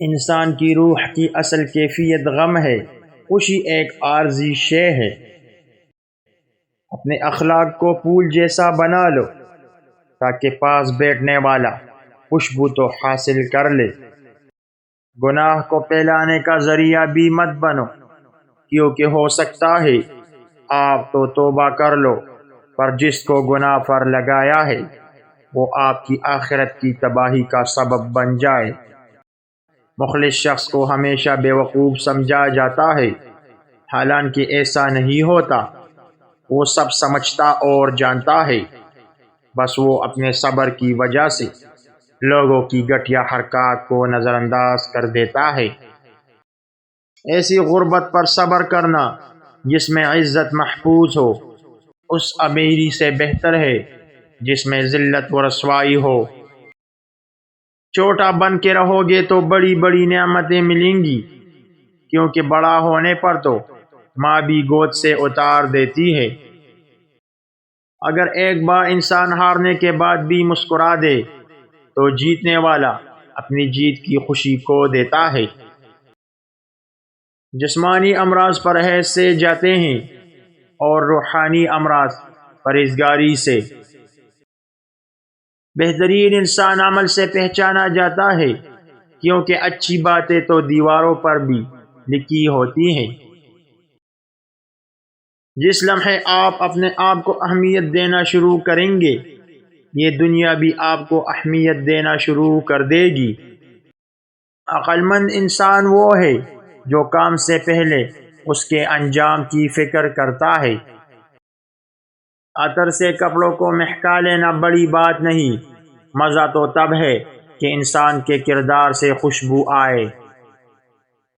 انسان کی روح کی اصل کیفیت غم ہے، خوشی ایک عارضی شے ہے۔ اپنے اخلاق کو پھول جیسا بنا لو تاکہ پاس بیٹھنے والا خوشبو تو حاصل کر لے۔ گناہ کو پھیلانے کا ذریعہ بھی مت بنو، کیونکہ ہو سکتا ہے آپ تو توبہ کر لو، پر جس کو گناہ پر لگایا ہے وہ آپ کی آخرت کی تباہی کا سبب بن جائے۔ مخلص شخص کو ہمیشہ بے وقوف سمجھا جاتا ہے، حالانکہ ایسا نہیں ہوتا۔ وہ سب سمجھتا اور جانتا ہے، بس وہ اپنے صبر کی وجہ سے لوگوں کی گھٹیا حرکات کو نظر انداز کر دیتا ہے۔ ایسی غربت پر صبر کرنا جس میں عزت محفوظ ہو، اس امیری سے بہتر ہے جس میں ذلت و رسوائی ہو۔ چھوٹا بن کے رہو گے تو بڑی بڑی نعمتیں ملیں گی، کیونکہ بڑا ہونے پر تو ماں بھی گود سے اتار دیتی ہے۔ اگر ایک بار انسان ہارنے کے بعد بھی مسکرا دے تو جیتنے والا اپنی جیت کی خوشی کھو دیتا ہے۔ جسمانی امراض پرہیز سے جاتے ہیں اور روحانی امراض پرہیزگاری سے۔ بہترین انسان عمل سے پہچانا جاتا ہے، کیونکہ اچھی باتیں تو دیواروں پر بھی لکھی ہوتی ہیں۔ جس لمحے آپ اپنے آپ کو اہمیت دینا شروع کریں گے، یہ دنیا بھی آپ کو اہمیت دینا شروع کر دے گی۔ عقل مند انسان وہ ہے جو کام سے پہلے اس کے انجام کی فکر کرتا ہے۔ عطر سے کپڑوں کو مہکا لینا بڑی بات نہیں، مزہ تو تب ہے کہ انسان کے کردار سے خوشبو آئے۔